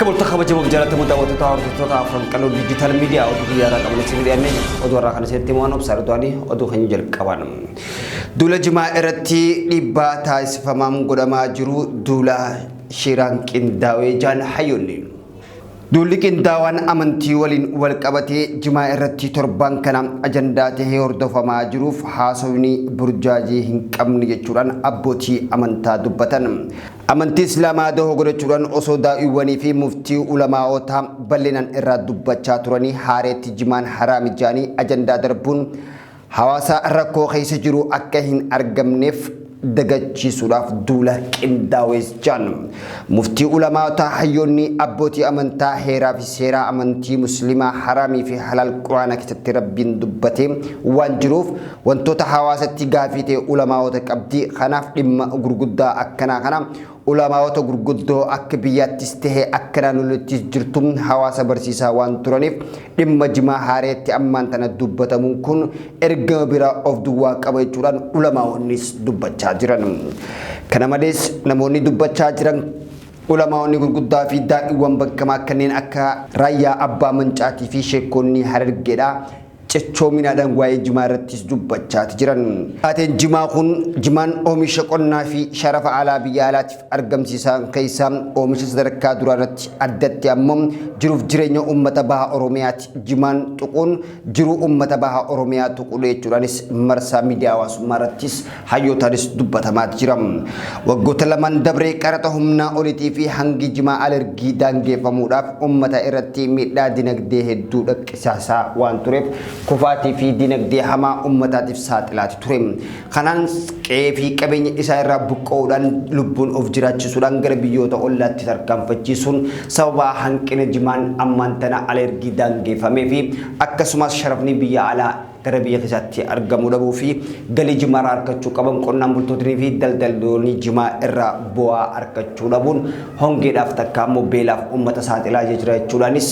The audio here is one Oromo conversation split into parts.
Akka mul'ata kabajamoo jaalatamoo daawwattoota afran qaloo digital media oduu guyyaadhaa qabne sibiidhaan oduu irraa kan isinitti waan obsaaruudhaani oduu kan jalqaban. Duula jimaa irratti dhiibbaa taasifamaan godhamaa jiru duula shiraan qindaawee jaan hayyoonni. Duulli qindaawaan amantii waliin wal qabatee jimaa irratti torban kana ajandaa tahee hordofamaa jiruuf haasawni burjaajii hin qabne jechuudhaan abbootii amantaa dubbatan. Amantii Islaamaa dahoo godhachuudhaan osoo daa'iwwanii fi muftii ulamaa'otaa bal'inaan irraa dubbachaa turanii haareetti jimaan haraami jaanii ajandaa darbuun hawaasa rakkoo keessa jiru akka hin argamneef dagachiisuudhaaf duula qindaawee jaan. Muftii ulamaa'otaa hayyoonni abbootii amantaa heeraa fi seeraa amantii musliimaa haraamii fi halaal quraana keessatti rabbiin dubbatee waan jiruuf wantoota hawaasatti gaafii ta'e ulamaa'ota qabdi. Kanaaf dhimma gurguddaa akkanaa kana ulamaa'ota gurguddoo akka biyyaattis tahee akka naannoottis jirtu hawaasa barsiisaa waan turaniif dhimma jimaa haareetti ammaan tana dubbatamuun kun ergama biraa of duwwaa qaba jechuudhaan ulamaa'onnis dubbachaa jiran. Kana malees namoonni dubbachaa jiran ulamaa'onni gurguddaa fi daa'iwwan bakkamaa kanneen akka raayyaa abbaa mancaatii fi sheekonni harargeedha. Cechoominaadhaan waa'ee jimaa irrattis dubbachaa jiran. Taateen jimaa kun jimaan oomisha qonnaa fi sharafa alaa biyya alaatiif argamsiisan keessaa oomisha sadarkaa duraa irratti addatti ammoo jiruuf jireenya uummata baha Oromiyaati. Jimaan tuquun jiruu uummata baha Oromiyaa tuquu jechuudhaanis marsaa miidiyaa hawaasummaa irrattis hayyootaanis dubbatamaa jira. Waggoota lamaan dabree qaraxa humnaa oliitii fi hangi jimaa alergii daangeffamuudhaaf uummata irratti miidhaa dinagdee hedduu dhaqqisiisaa waan tureef kufaatii fi dinagdee hamaa uummataatiif saaxilaati ture. Kanaan qe'ee fi qabeenya isaa irraa buqqa'uudhaan lubbuun of jiraachisuudhaan gara biyyoota ollaatti tarkaanfachiisuun sababa hanqina jimaan ammaan tana alergii daangeffamee fi akkasumas sharafni biyya alaa gara biyya keessatti argamuu dhabuu fi galii jimaa argachuu qaban qonnaan bultootni fi daldaltoonni jimaa irraa bu'aa argachuu dhabuun hongeedhaaf takka ammoo beelaaf uummata saaxilaa jira jechuudhaanis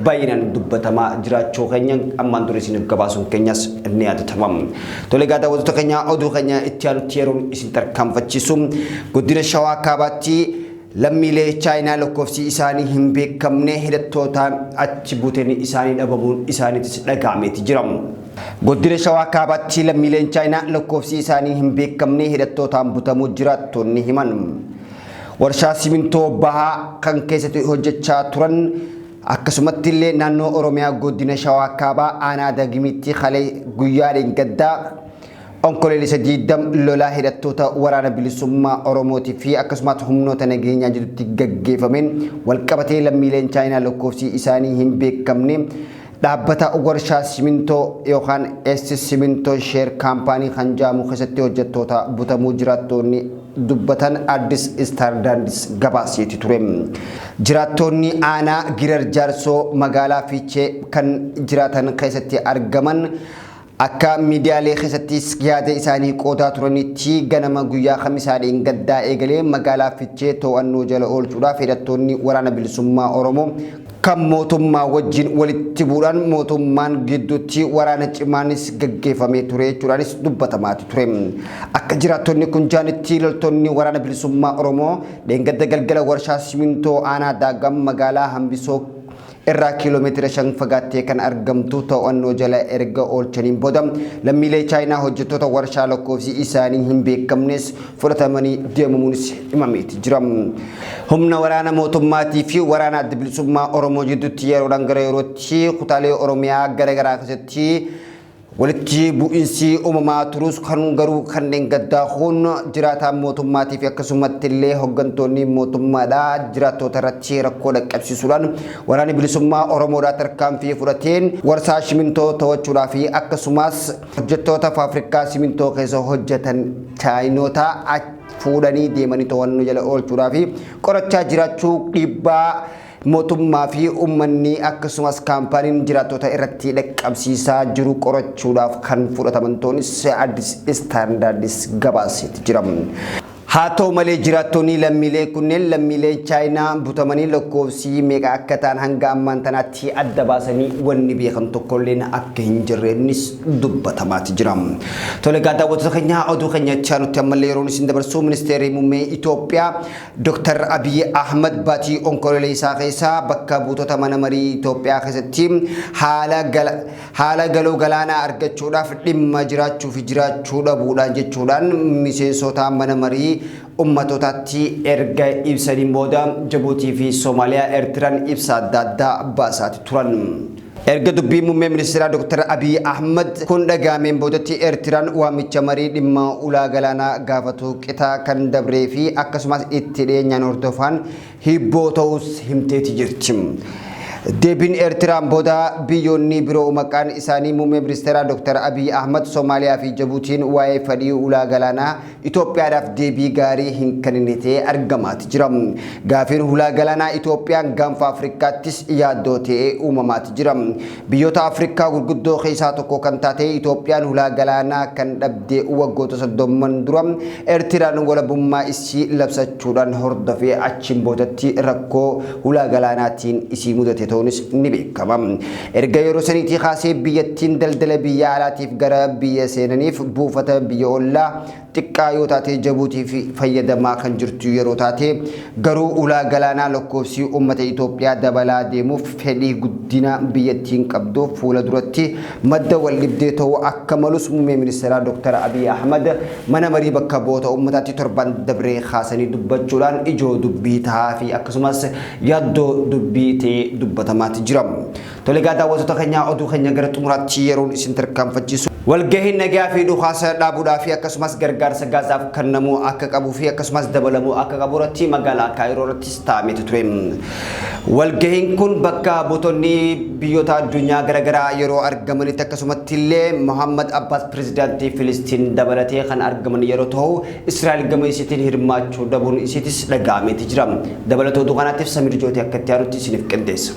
baay'inaan dubbatamaa jiraachuu keenya ammaan dura isin gabaasuun keenyas ni yaadatama. Tole egaa daawwattoota keenya oduu keenya itti aanutti yeroon isin tarkaanfachiisu godina Shawaa Kaabaatti lammiilee chaayinaa lakkoofsi isaanii hin beekamne hidhattootaan achi buuteen isaanii dhabamuun isaaniitis dhaga'ameeti jira. Godina Shawaa Kaabaatti lammiileen chaayinaa lakkoofsi isaanii hin beekamne hidhattootaan butamuu jiraattonni himan. Warshaa simintoo bahaa kan keessatti hojjechaa turan akkasumatti illee naannoo Oromiyaa godina Shawaa Kaabaa aanaa Dagimiitti halee guyyaadhaan gaddaa onkoleessa diidam lolaa hidhattoota waraana bilisummaa Oromootii fi akkasumas humnoota nageenyaa jirutti gaggeeffameen walqabatee lammiileen chaayinaa lakkoofsi isaanii hin beekamne dhaabbata warshaa simintoo yookaan simintoo sheer kaampaanii kan jedhamu keessatti hojjettoota butamuu jiraattonni dubbatan Addis Istaandardis gabaaseeti ture. Jiraattonni aanaa Girar Jaarsoo magaalaa Fiichee kan jiraatan keessatti argaman akka miidiyaalee keessattis yaada isaanii qoodaa turanitti ganama guyyaa Khamiisaadhaan gaddaa eegalee magaalaa Fiichee to'annoo jala oolchuudhaaf hidhattoonni waraana bilisummaa Oromoo kan mootummaa wajjin walitti bu'uudhaan mootummaan gidduutti waraana cimaanis gaggeeffamee ture jechuudhaanis dubbatamaa ture. Akka jiraattonni kun jaanitti loltoonni waraana bilisummaa Oromoo dheengadda galgala warshaa simintoo aanaa Daagam magaalaa Hambisoo irraa kiiloomeetira 5 fagaattee kan argamtu to'annoo jala erga oolchaniin booda lammiilee chaayinaa hojjettoota warshaa lakkoofsi isaanii hin beekamnes fudhatamanii deemamuunis himameeti jira. Humna waraana mootummaatii fi waraana adda bilisummaa Oromoo jidduutti yeroodhaan gara yerootti kutaalee Oromiyaa garaagaraa keessatti walitti bu'iinsi uumamaa turus kan garuu kanneen gaddaa kun jiraataa mootummaatii fi akkasumatti illee hooggantoonni mootummaadhaa jiraattota irratti rakkoo dhaqqabsiisuudhaan waraanni bilisummaa Oromoodhaa tarkaanfii fudhateen warshaa simintoo to'achuudhaa fi akkasumas hojjettoota faafrikaa simintoo keessa hojjetan chaayinoota fuudhanii deemanii to'annoo jala oolchuudhaa fi qorachaa jiraachuu dhiibbaa mootummaa fi uummanni akkasumas kaampaaniin jiraattota irratti dhaqqabsiisaa jiru qorachuudhaaf kan fudhataman ta'uunis Addis Istaandardis gabaaseeti jira. haa ta'u malee jiraattonni lammiilee kunneen lammiilee chaayinaa butamanii lakkoofsi meeqa akka ta'an hanga ammaan tanaatti adda baasanii wanni beekan tokkolleen akka hin jirreenis dubbatamaati jira. Tole gaa daawwattoota keenya oduu keenya chaanutti ammallee yeroon isin dabarsuu ministeerri muummee Itoophiyaa Dr. Abiy Ahmed baatii onkoleelee isaa keessaa bakka buutota mana marii Itoophiyaa keessatti haala galoo galaanaa argachuudhaaf dhimma jiraachuu fi jiraachuu dhabuudhaan jechuudhaan miseensota mana marii ummatootatti erga ibsaniin booda Jibuutii fi Soomaaliyaa Eertiraan ibsa adda addaa baasaati turan. Erga dubbii muummee ministeeraa Dr. Abiy Ahmed kun dhagaameen boodatti Eertiraan waamicha marii dhimma ulaa galaanaa gaafatu qixa kan dabree fi akkasumas itti dhiyeenyaan hordofan hibboo ta'us himteeti jirti. Deebiin Eertiraan booda biyyoonni biroo maqaan isaanii muummee ministeeraa Dr. Abiy Ahmed Soomaaliyaa fi Jibuutiin waa'ee fedhii ulaa galaanaa Itoophiyaadhaaf deebii gaarii hin kennine argamaati jira. Gaafiin ulaa galaanaa Itoophiyaan gaanfa Afrikaattis yaaddoo ta'ee uumamaati jira. Biyyoota Afrikaa gurguddoo keessaa tokko kan taate Itoophiyaan ulaa galaanaa kan dhabdee waggoota 30 dura Eertiraan walabummaa isii labsachuudhaan hordofee achiin boodatti rakkoo ulaa galaanaatiin isii mudate ta'uunis ni beekama. Erga yeroo saniitii kaasee biyyattiin daldala biyya alaatiif gara biyya seenaniif buufata biyya ollaa xiqqaa yoo taate Jibuutiif fayyadamaa kan jirtu yeroo taate garuu ulaa galaanaa lakkoofsi uummata Itoophiyaa dabalaa deemuuf fedhii guddina biyyattiin qabdu fuula duratti madda waldhibdee ta'uu akka malus muummee ministeeraa Dr. Abiy Ahmed mana marii bakka bu'oota uummataatti torban dabree kaasanii dubbachuudhaan ijoo dubbii ta'aa fi akkasumas yaaddoo dubbii ta'ee dubbatamaati jira. Tole gaa daawwattoota keenya oduu keenya gara xumuraatti yeroon isin tarkaanfachiisu walgahiin nagaa fi dhukaasa dhaabuudhaa fi akkasumas gargaarsa gaazaaf kennamuu akka qabuu fi akkasumas dabalamuu akka qabu irratti magaalaa Kaayiroo irrattis taa'ameeti ture. Walgahiin kun bakka buutonni biyyoota addunyaa garaagaraa yeroo argamanitti akkasumatti illee Mohammad Abbas pirezidaantii Filistiin dabalatee kan argaman yeroo ta'u Israa'el gama isiitiin hirmaachuu dhabuun isiitis dhaga'ameeti jira. Dabalatoo oduu kanaatiif Samiir Jootee akka itti aanutti isiniif qindeessa.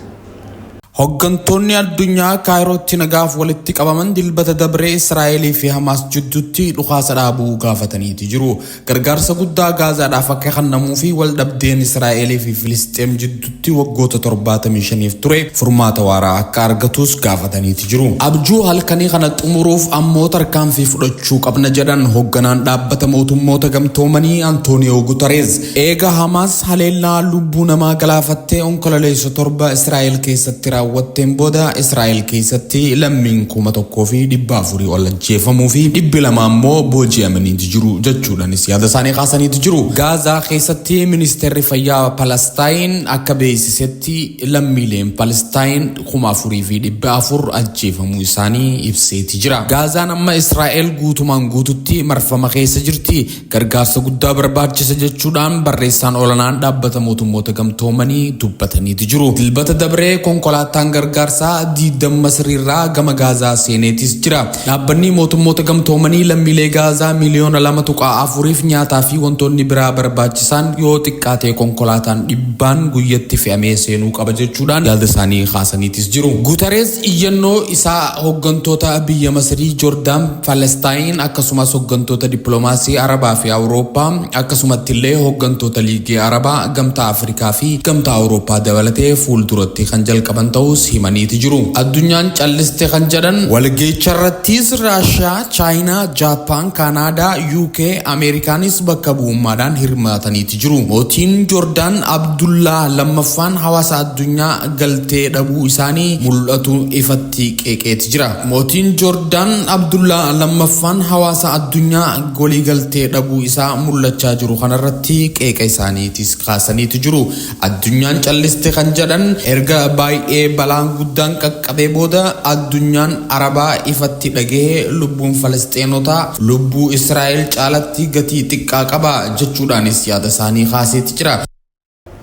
Hooggantoonni addunyaa Kaayirootti nagaaf walitti qabaman dilbata dabree Israa'elii fi Hamaas jidduutti dhukaasa dhaabuu gaafataniiti jiru. Gargaarsa guddaa Gaazaadhaaf akka kennamuu fi waldhabdeen Israa'elii fi Filisxeem jidduutti waggoota 75 ture furmaata waaraa akka argatus gaafataniiti jiru. Abjuu halkanii kana xumuruuf ammoo tarkaanfii fudhachuu qabna jedhan hoogganaan dhaabbata mootummoota gamtoomanii Antooniyoo Guterres. Eega Hamaas haleellaa lubbuu namaa galaafattee onkololeessa 7 Israa'el keessatti raawwatteen booda Israa'el keessatti lammiin 1,400 ol ajjeefamuu fi 200 ammoo booji'amanii jiru jechuudhaanis yaada isaanii kaasaniiti jiru. Gaazaa keessatti ministeerri fayyaa Palestaayin akka beeksisetti lammiileen Palestaayin 4,400 ajjeefamuu isaanii ibseeti jira. Gaazaan amma Israa'el guutumaan guututti marfama keessa jirti. Gargaarsa guddaa barbaachisa jechuudhaan barreessaan olaanaan dhaabbata mootummoota gamtoomanii dubbataniiti jiru. Dilbata dabree konkolaataan gargaarsaa diidam Masriirraa gama Gaazaa seeneetis jira. Dhaabbanni mootummoota gamtoomanii lammiilee Gaazaa miliyoona 2.4 nyaataa fi wantoonni biraa barbaachisan yoo xiqqaate konkolaataan 100 guyyatti fe'amee seenuu qaba jechuudhaan yaada isaanii kaasaniitis jiru. Guterres iyyannoo isaa hooggantoota biyya Masrii, Joordaan, Palestaayin akkasumas hooggantoota dippiloomaasii Arabaa fi Awurooppaa akkasumatti illee hooggantoota liigii Arabaa, gamtaa Afrikaa fi gamtaa Awurooppaa dabalatee fuulduratti kan jalqaban ta'us himaniiti jiru. Addunyaan calliste kan jedhan walgeecha irrattis Raashiyaa, Chaayinaa, Jaapaan, Kaanaadaa, UK, Ameerikaanis bakka bu'ummaadhaan hirmaataniiti jiru. Mootiin Joordaan Abdullaa lammaffaan hawaasa addunyaa galtee dhabuu isaanii mul'atu ifatti qeeqeeti jira. Mootiin Joordaan Abdullaa lammaffaan hawaasa addunyaa golii galtee dhabuu isaa mul'achaa jiru kanarratti qeeqa isaaniitis kaasaniiti jiru. Addunyaan calliste kan jedhan erga baay'ee balaan guddaan qaqqabee booda addunyaan Arabaa ifatti dhagahee lubbuun Falesxeenotaa lubbuu Israa'el caalatti gatii xiqqaa qaba jechuudhaanis yaada isaanii kaaseeti jira.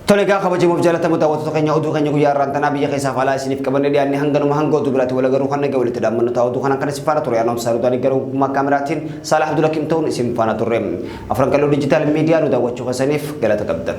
Tole gaa kabajamuuf jaalatamu daawwattoota keenya oduu keenya guyyaa irraan tanaa biyya keessaa faalaa isiniif qabannee dhiyaannee hanganuma hanga oduu biraatti wal agaruu kan nagee walitti dhaammannu ta'a oduu kanaan kan isin faana ture yaanoom saaluudhaan garuu ogummaa kaameraatiin Saalaah Abdulakiim ta'uun isin faana turre. Afran Qalloo Dijitaal Miidiyaa nu daawwachuu keessaniif galata qabdan.